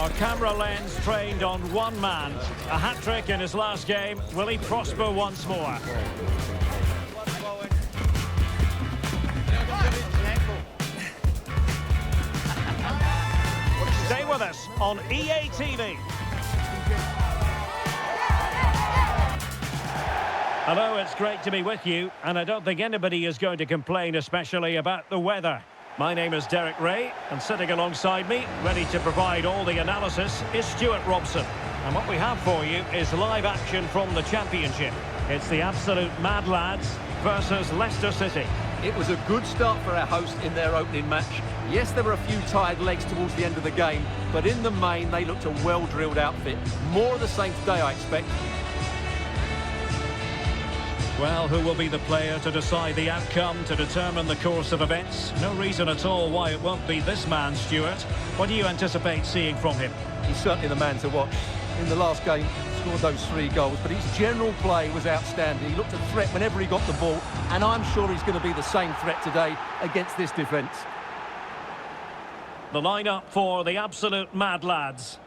Our camera lens trained on one man. A hat-trick in his last game. Will he prosper once more? Stay with us on EA TV. Hello, it's great to be with you, and I don't think anybody is going to complain especially about the weather. My name is Derek Ray, and sitting alongside me, ready to provide all the analysis, is Stuart Robson. And what we have for you is live action from the Championship. It's the absolute Mad Lads versus Leicester City. It was a good start for our hosts in their opening match. Yes, there were a few tired legs towards the end of the game, but in the main, they looked a well-drilled outfit. More of the same today, I expect. Well, who will be the player to decide the outcome, to determine the course of events? No reason at all why it won't be this man, Stuart. What do you anticipate seeing from him? He's certainly the man to watch. In the last game, scored those 3 goals, but his general play was outstanding. He looked a threat whenever he got the ball, and I'm sure he's going to be the same threat today against this defence. The lineup for the absolute Mad Lads.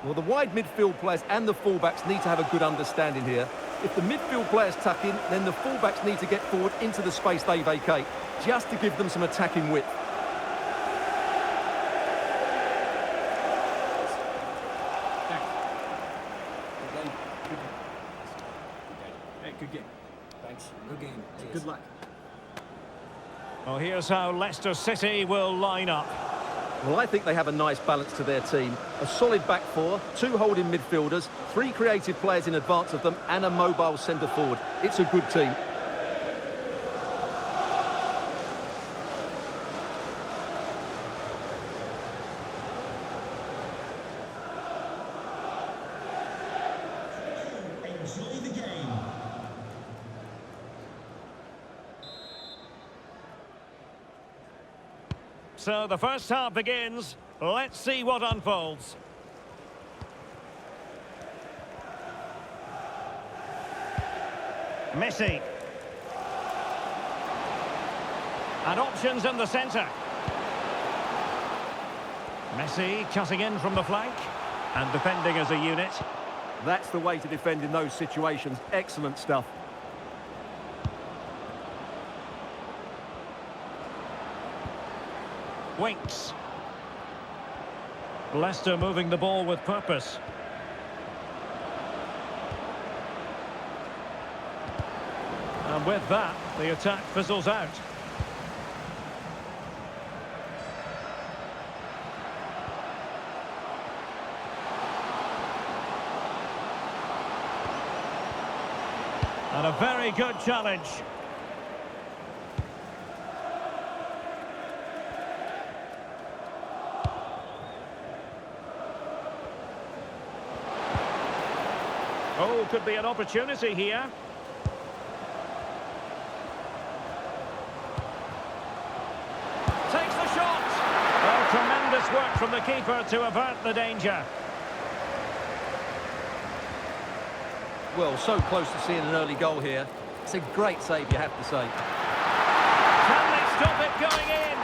Well, the wide midfield players and the fullbacks need to have a good understanding here. If the midfield players tuck in, then the fullbacks need to get forward into the space they vacate, just to give them some attacking width. Good game. Thanks. Good game. Good luck. Well, here's how Leicester City will line up. Well, I think they have a nice balance to their team. A solid back 4, 2 holding midfielders, 3 creative players in advance of them, and a mobile centre forward. It's a good team. Enjoy the game. So the first half begins. Let's see what unfolds. Messi. And options in the centre. Messi cutting in from the flank. And defending as a unit. That's the way to defend in those situations. Excellent stuff. Winks. Leicester moving the ball with purpose. And with that, the attack fizzles out. And a very good challenge. Oh, could be an opportunity here. Takes the shot. Oh, tremendous work from the keeper to avert the danger. Well, so close to seeing an early goal here. It's a great save, you have to say. Can they stop it going in?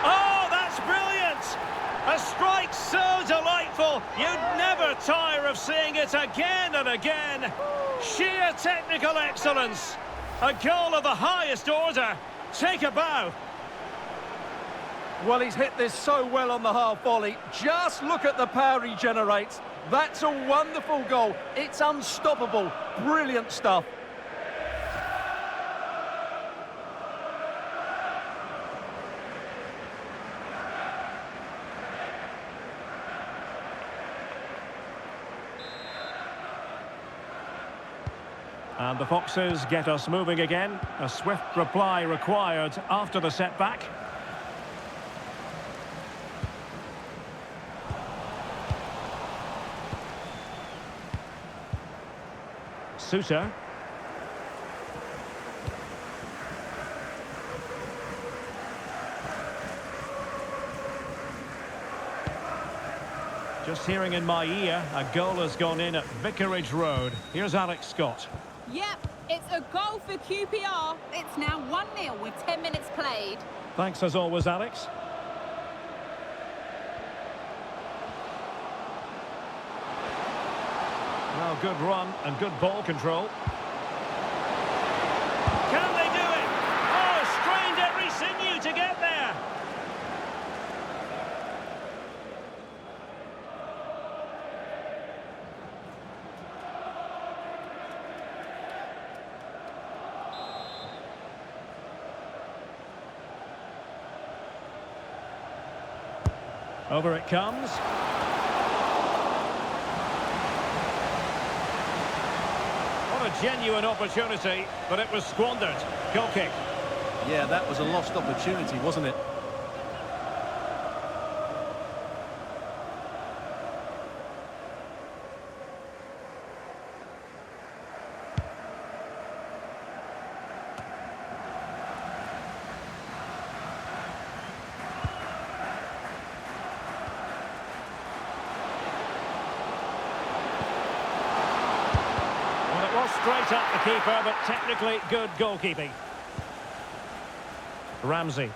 Oh, that's brilliant! A strike so delightful, you'd never tire of seeing it again and again. Sheer technical excellence. A goal of the highest order. Take a bow. Well, he's hit this so well on the half volley. Just look at the power he generates. That's a wonderful goal. It's unstoppable. Brilliant stuff. And the Foxes get us moving again. A swift reply required after the setback. Sousa. Just hearing in my ear, a goal has gone in at Vicarage Road. Here's Alex Scott. Yep, it's a goal for QPR. It's now 1-0 with 10 minutes played. Thanks as always, Alex. Well, good run and good ball control. Can they do it? Oh, strained every sinew to get there. Over it comes. What a genuine opportunity, but it was squandered. Goal kick. Yeah, that was a lost opportunity, wasn't it? Straight up the keeper, but technically good goalkeeping. Ramsay.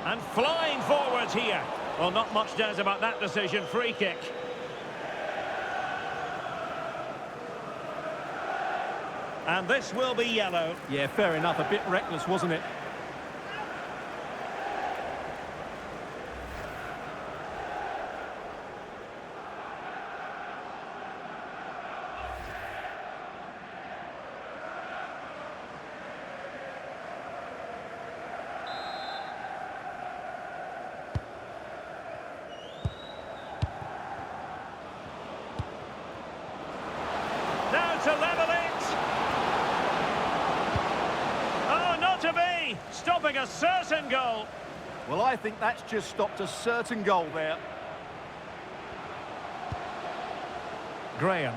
And flying forwards here. Well, not much doubt about that decision. Free kick. And this will be yellow. Yeah, fair enough. A bit reckless, wasn't it? To level it. Oh, not to be. Stopping a certain goal. Well, I think that's just stopped a certain goal there. Graham.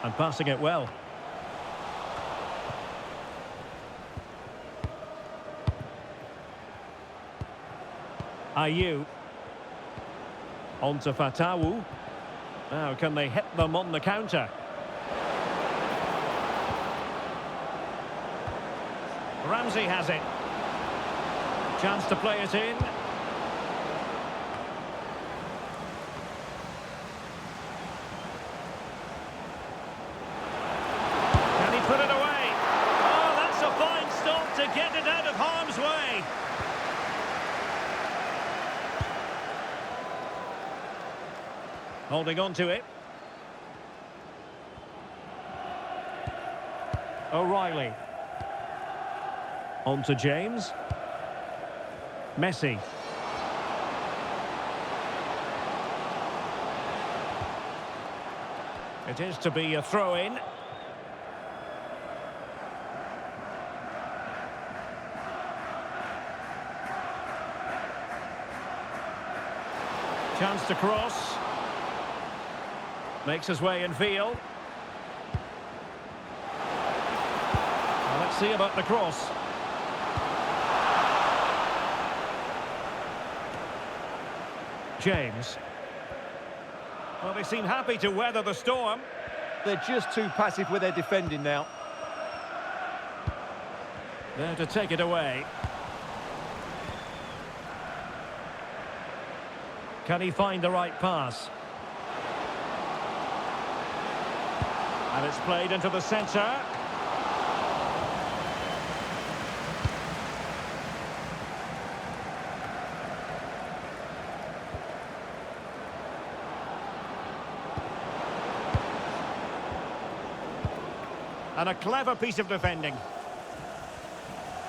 And passing it well. Ayew. On to Fatawu. Now, can they hit them on the counter? Ramsay has it. Chance to play it in. Can he put it away? Oh, that's a fine stop to get it out of harm's way. Holding on to it. O'Reilly. On to James. Messi. It is to be a throw-in. Chance to cross. Makes his way in field. Well, let's see about the cross. James. Well, they seem happy to weather the storm. They're just too passive with their defending now. There to take it away. Can he find the right pass? And it's played into the centre. And a clever piece of defending.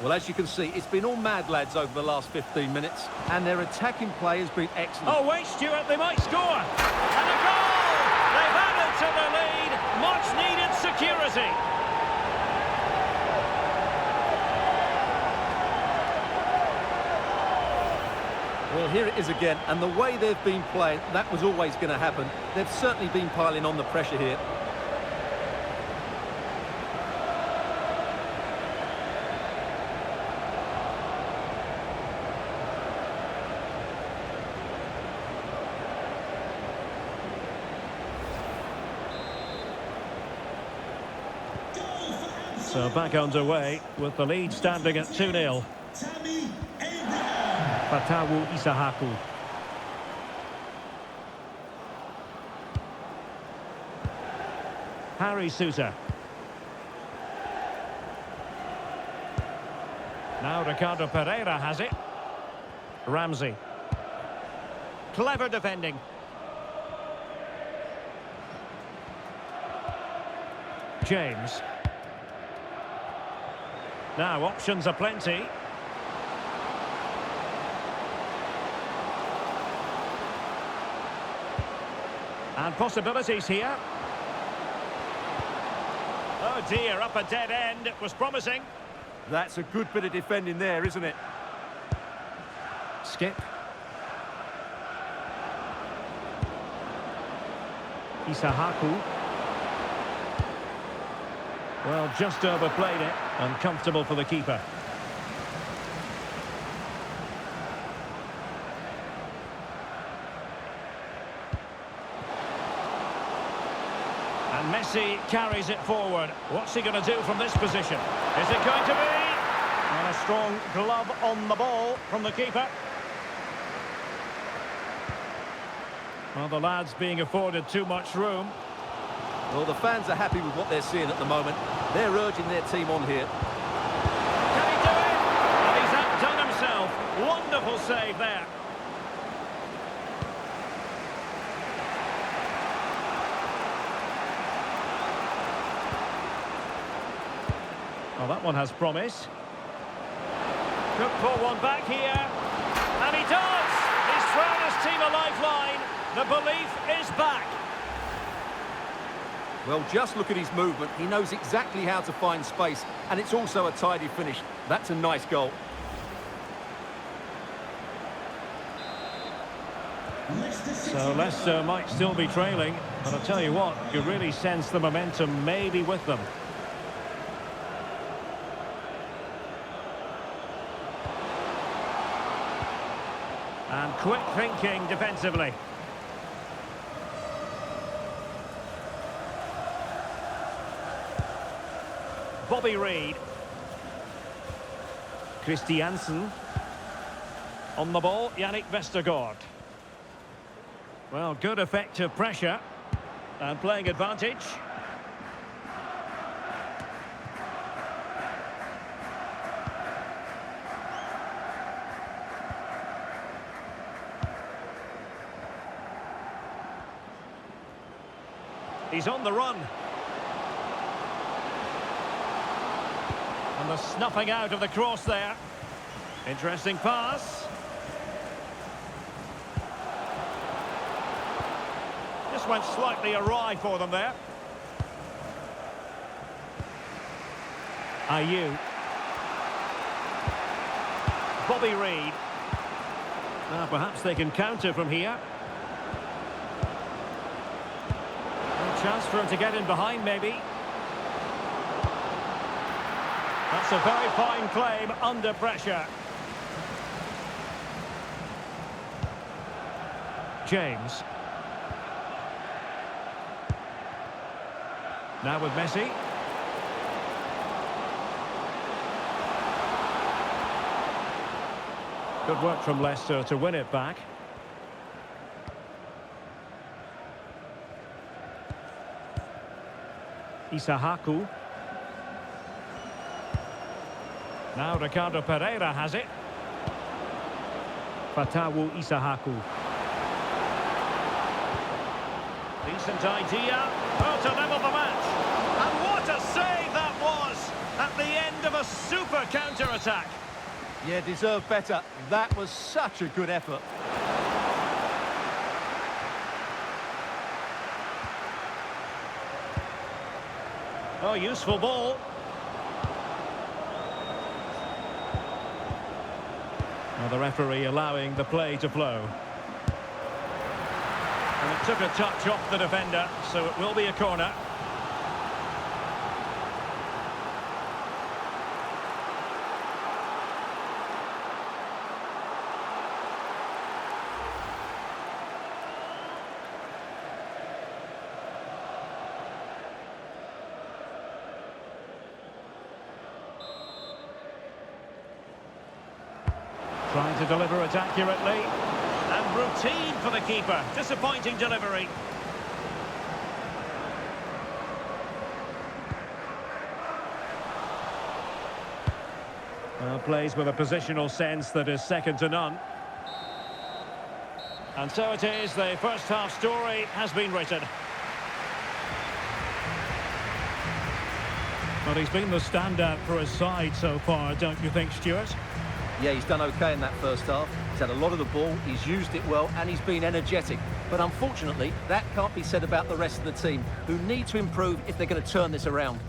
Well, as you can see, it's been all mad lads over the last 15 minutes, and their attacking play has been excellent. Oh, wait, Stuart, they might score. And a goal! They've added to the lead. Much-needed security. Well, here it is again, and the way they've been playing, that was always going to happen. They've certainly been piling on the pressure here. So back underway with the lead standing at 2-0. Fatawu Isahaku. Harry Sousa. Now Ricardo Pereira has it. Ramsay. Clever defending. James. Now options are plenty. And possibilities here. Oh dear, up a dead end. It was promising. That's a good bit of defending there, isn't it? Skip. Isahaku. Well, just overplayed it. Uncomfortable for the keeper. And Messi carries it forward. What's he going to do from this position? Is it going to be? And a strong glove on the ball from the keeper. Well, the lad's being afforded too much room. Well, the fans are happy with what they're seeing at the moment. They're urging their team on here. Can he do it? And he's outdone himself. Wonderful save there. Well, that one has promise. Could pull one back here. And he does! He's thrown his team a lifeline. The belief is back. Well, just look at his movement. He knows exactly how to find space, and it's also a tidy finish. That's a nice goal. So Leicester might still be trailing, but I'll tell you what, you really sense the momentum maybe with them. And quick thinking defensively. Bobby Reid. Christiansen. On the ball, Yannick Vestergaard. Well, good effective pressure. And playing advantage. He's on the run. And the snuffing out of the cross there. Interesting pass. Just went slightly awry for them there. Ayew. Bobby Reid. Now perhaps they can counter from here. Chance for him to get in behind, maybe. That's a very fine claim under pressure. James. Now with Messi. Good work from Leicester to win it back. Isahaku. Now Ricardo Pereira has it. Fatawu Isahaku. Decent idea. Oh, to level the match. And what a save that was at the end of a super counter-attack. Yeah, deserved better. That was such a good effort. Oh, useful ball. Well, the referee allowing the play to flow. And it took a touch off the defender, so it will be a corner. Trying to deliver it accurately. And routine for the keeper. Disappointing delivery. Plays with a positional sense that is second to none. And so it is, the first half story has been written. Well, he's been the standout for his side so far, don't you think, Stuart? Yeah, he's done okay in that first half. He's had a lot of the ball, he's used it well, and he's been energetic. But unfortunately, that can't be said about the rest of the team, who need to improve if they're going to turn this around.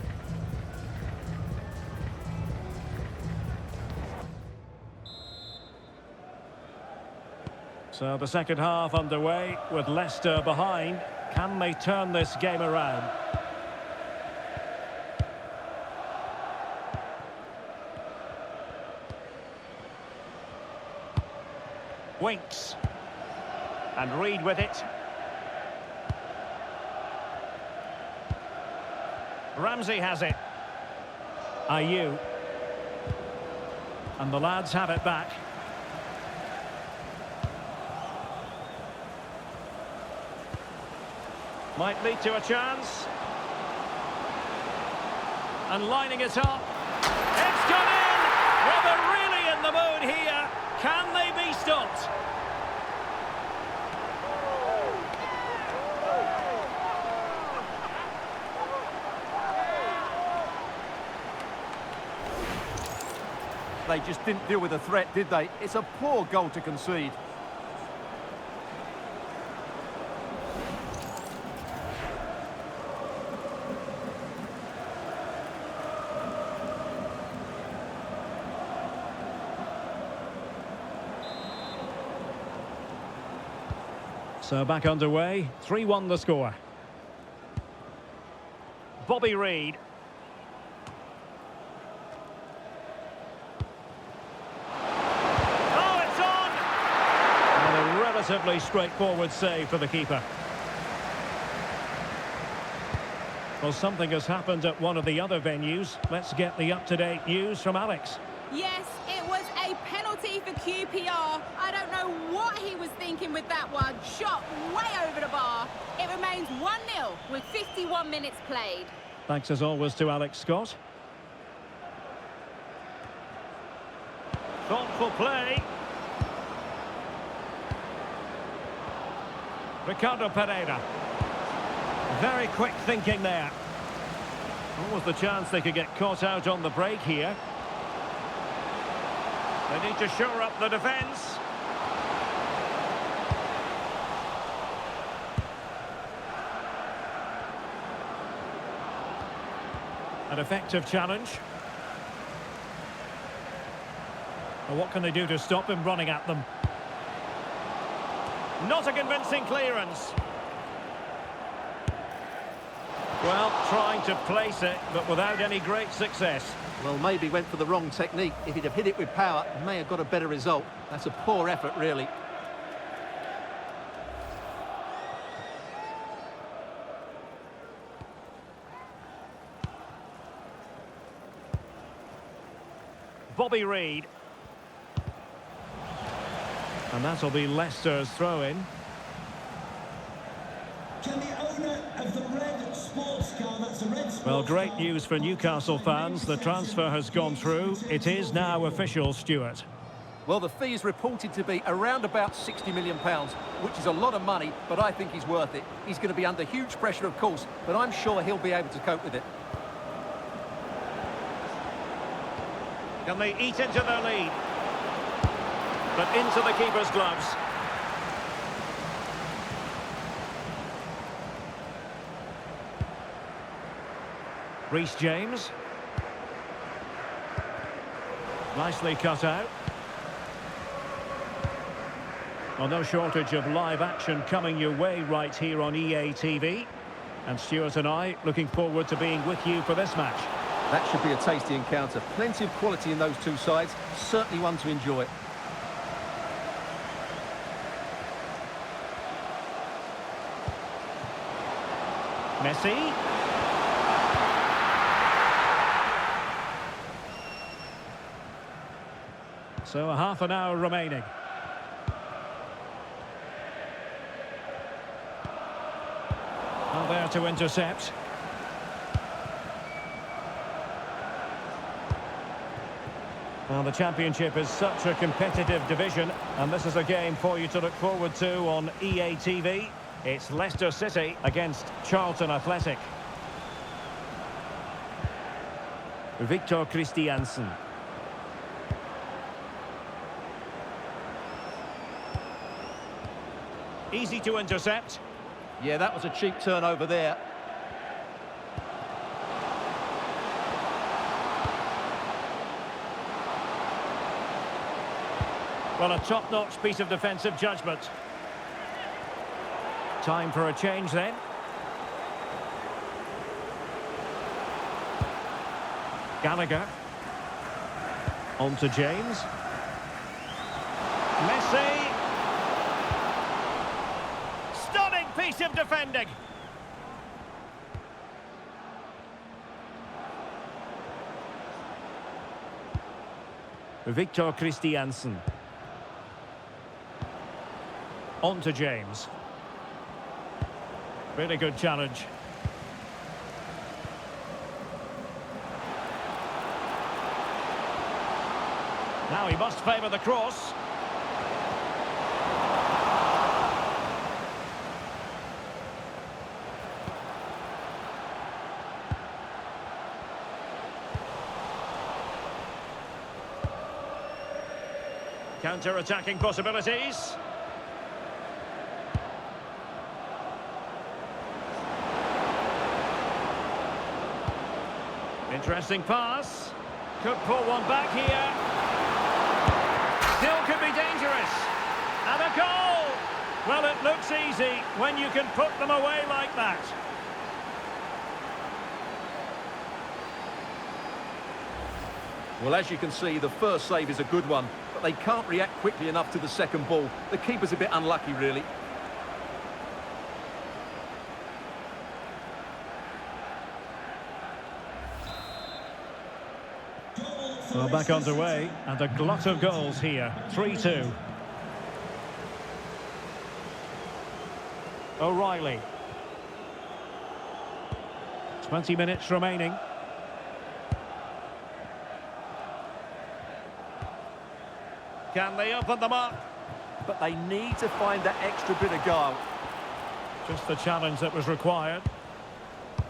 So the second half underway with Leicester behind. Can they turn this game around? Winks. And Reed with it. Ramsay has it. Ayew. And the lads have it back. Might lead to a chance. And lining it up. It's gone in! Well, they're really in the mood here. Can they be stopped? They just didn't deal with the threat, did they? It's a poor goal to concede. So back underway, 3-1 the score. Bobby Reed. Oh, it's on! And a relatively straightforward save for the keeper. Well, something has happened at one of the other venues. Let's get the up-to-date news from Alex. Yes, it was a penalty for QPR. I don't know what he was thinking with that one. Shot way over the bar. It remains 1-0 with 51 minutes played. Thanks as always to Alex Scott. Thoughtful play. Ricardo Pereira. Very quick thinking there. What was the chance they could get caught out on the break here? They need to shore up the defence. An effective challenge. Well, what can they do to stop him running at them? Not a convincing clearance. Well, trying to place it, but without any great success. Well, maybe went for the wrong technique. If he'd have hit it with power, he may have got a better result. That's a poor effort, really. Bobby Reed. And that'll be Leicester's throw-in. Can the owner of the red sports car, that's a red sports Well, great car, news for Newcastle fans. The transfer has gone through. It is now official, Stuart. Well, the fee is reported to be around about £60 million, which is a lot of money, but I think he's worth it. He's going to be under huge pressure, of course, but I'm sure he'll be able to cope with it. Can they eat into their lead? But into the keeper's gloves. Reece James. Nicely cut out. Well, no shortage of live action coming your way right here on EA TV. And Stuart and I looking forward to being with you for this match. That should be a tasty encounter. Plenty of quality in those two sides. Certainly one to enjoy. Messi. So a half an hour remaining. Well, there to intercept. Well, the Championship is such a competitive division, and this is a game for you to look forward to on EA TV. It's Leicester City against Charlton Athletic. Victor Christiansen. Easy to intercept. Yeah, that was a cheap turnover there. Well, a top-notch piece of defensive judgment. Time for a change then. Gallagher. On to James. Messi. Stunning piece of defending. Victor Christiansen. On to James. Really good challenge. Now he must favour the cross. Counter-attacking possibilities. Interesting pass. Could pull one back here. Still could be dangerous. And a goal! Well, it looks easy when you can put them away like that. Well, as you can see, the first save is a good one, but they can't react quickly enough to the second ball. The keeper's a bit unlucky, really. Well, back underway, and a glut of goals here. 3-2. O'Reilly. 20 minutes remaining. Can they open them up? But they need to find that extra bit of guile. Just the challenge that was required.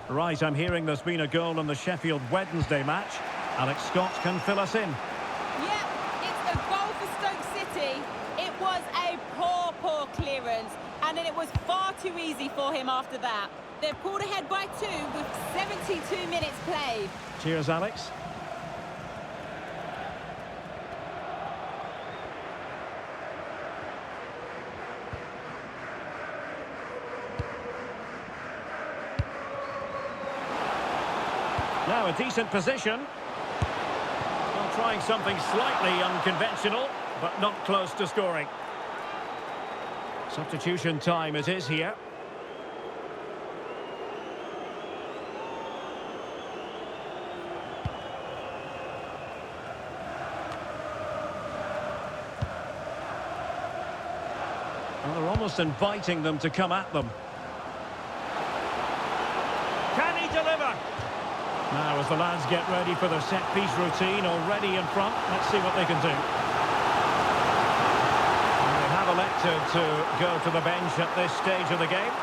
Right, I'm hearing there's been a goal in the Sheffield Wednesday match. Alex Scott can fill us in. Yep, it's a goal for Stoke City. It was a poor clearance, and then it was far too easy for him after that. They've pulled ahead by 2 with 72 minutes played. Cheers, Alex. Now a decent position. Well, trying something slightly unconventional, but not close to scoring. Substitution time it is here. Well, they're almost inviting them to come at them. Can he deliver? Now, as the lads get ready for their set-piece routine, already in front, let's see what they can do. And they have elected to go to the bench at this stage of the game.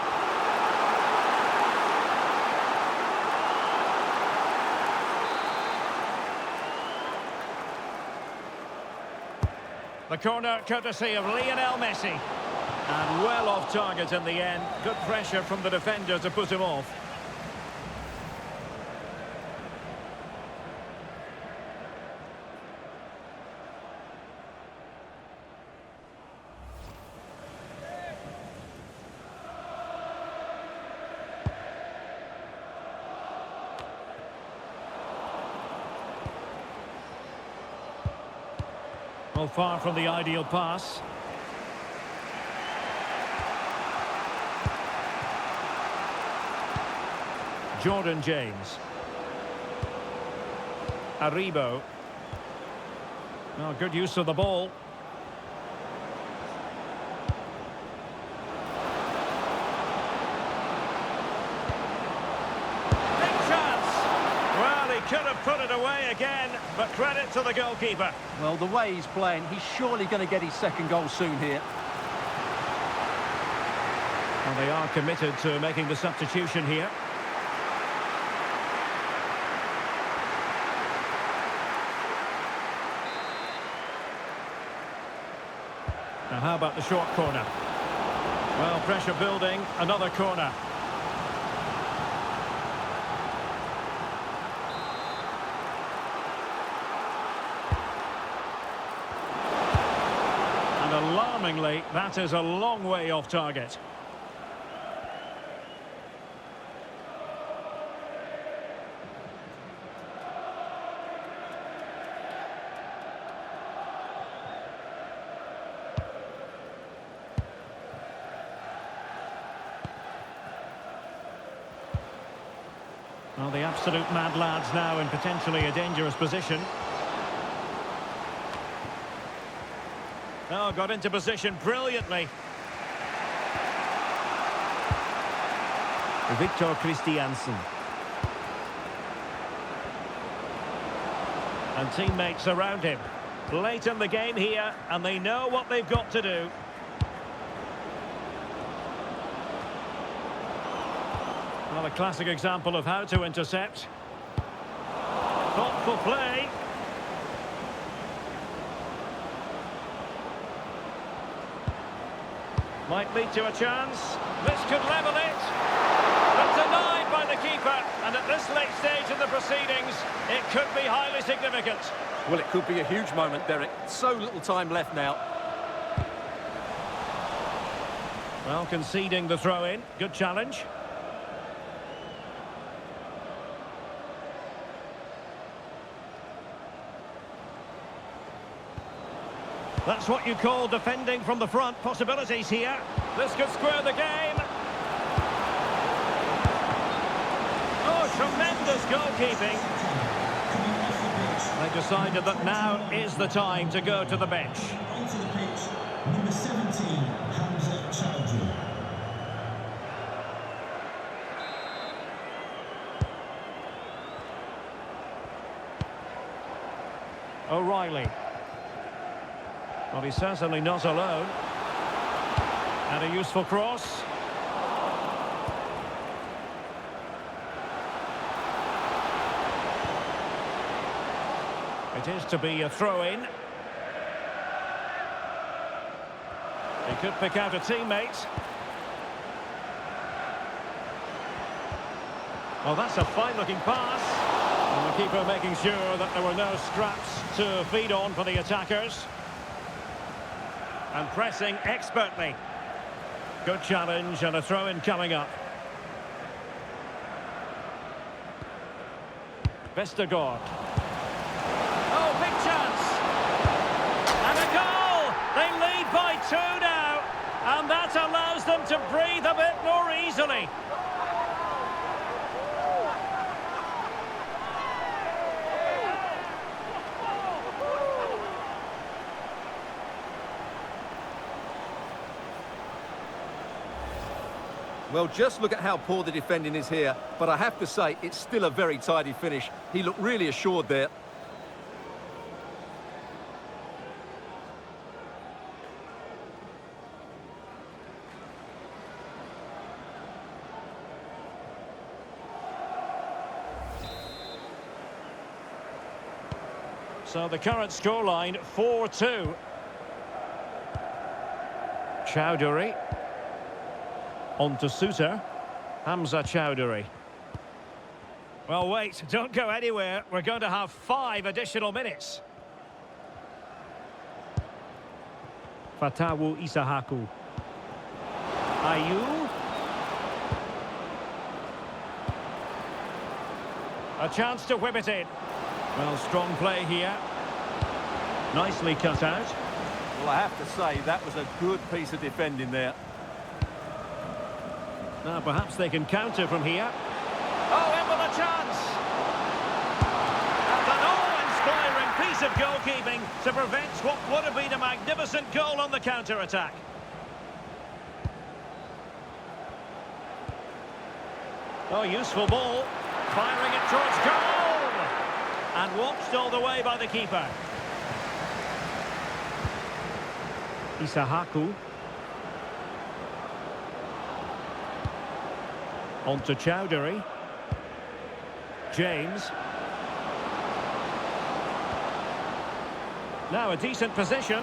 The corner courtesy of Lionel Messi. And well off target in the end. Good pressure from the defender to put him off. Well, far from the ideal pass. Jordan James. Aribo. Oh, good use of the ball. Big chance. Well, he could have put it away again, but credit to the goalkeeper. Well, the way he's playing, he's surely going to get his second goal soon here. And they are committed to making the substitution here. Now, how about the short corner? Well, pressure building, another corner. And alarmingly, that is a long way off target. Well, the absolute mad lads now in potentially a dangerous position. Oh, got into position brilliantly. Victor Christiansen. And teammates around him. Late in the game here, and they know what they've got to do. Well, a classic example of how to intercept. Thoughtful play. Might lead to a chance. This could level it. But denied by the keeper. And at this late stage of the proceedings, it could be highly significant. Well, it could be a huge moment, Derek. So little time left now. Well, conceding the throw-in. Good challenge. That's what you call defending from the front. Possibilities here. This could square the game. Oh, tremendous goalkeeping. They decided that now is the time to go to the bench. Onto the pitch, number 17, Ramsay Chowdhury. O'Reilly. Well, he's certainly not alone. And a useful cross. It is to be a throw-in. He could pick out a teammate. Well, that's a fine-looking pass. And the keeper making sure that there were no scraps to feed on for the attackers. And pressing expertly. Good challenge and a throw-in coming up. Vestergaard. Oh, big chance! And a goal! They lead by 2 now. And that allows them to breathe a bit more easily. Well, just look at how poor the defending is here. But I have to say, it's still a very tidy finish. He looked really assured there. So the current scoreline, 4-2. Chowdhury. On to Suter. Ramsay Chowdhury. Well, wait, don't go anywhere. We're going to have 5 additional minutes. Fatawu Isahaku. Ayew. A chance to whip it in. Well, strong play here. Nicely cut out. Well, I have to say, that was a good piece of defending there. Now, perhaps they can counter from here. Oh, in with a chance! And an awe-inspiring piece of goalkeeping to prevent what would have been a magnificent goal on the counter-attack. Oh, useful ball. Firing it towards goal! And watched all the way by the keeper. Isahaku. On to Chowdhury. James. Now a decent position.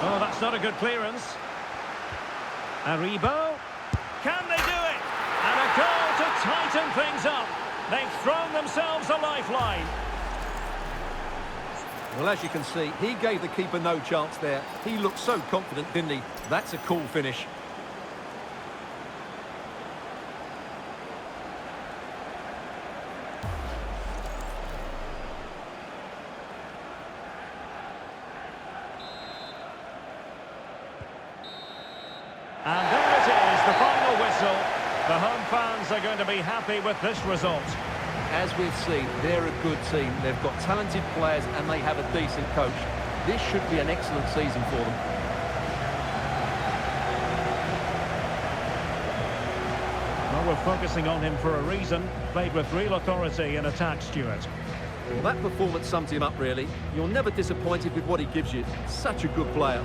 Oh, that's not a good clearance. Aribo. Can they do it? And a goal to tighten things up. They've thrown themselves a lifeline. Well, as you can see, he gave the keeper no chance there. He looked so confident, didn't he? That's a cool finish. And there it is, the final whistle. The home fans are going to be happy with this result. As we've seen, they're a good team. They've got talented players and they have a decent coach. This should be an excellent season for them. Well, we're focusing on him for a reason. Played with real authority in attack, Stuart. Well, that performance sums him up, really. You're never disappointed with what he gives you. Such a good player.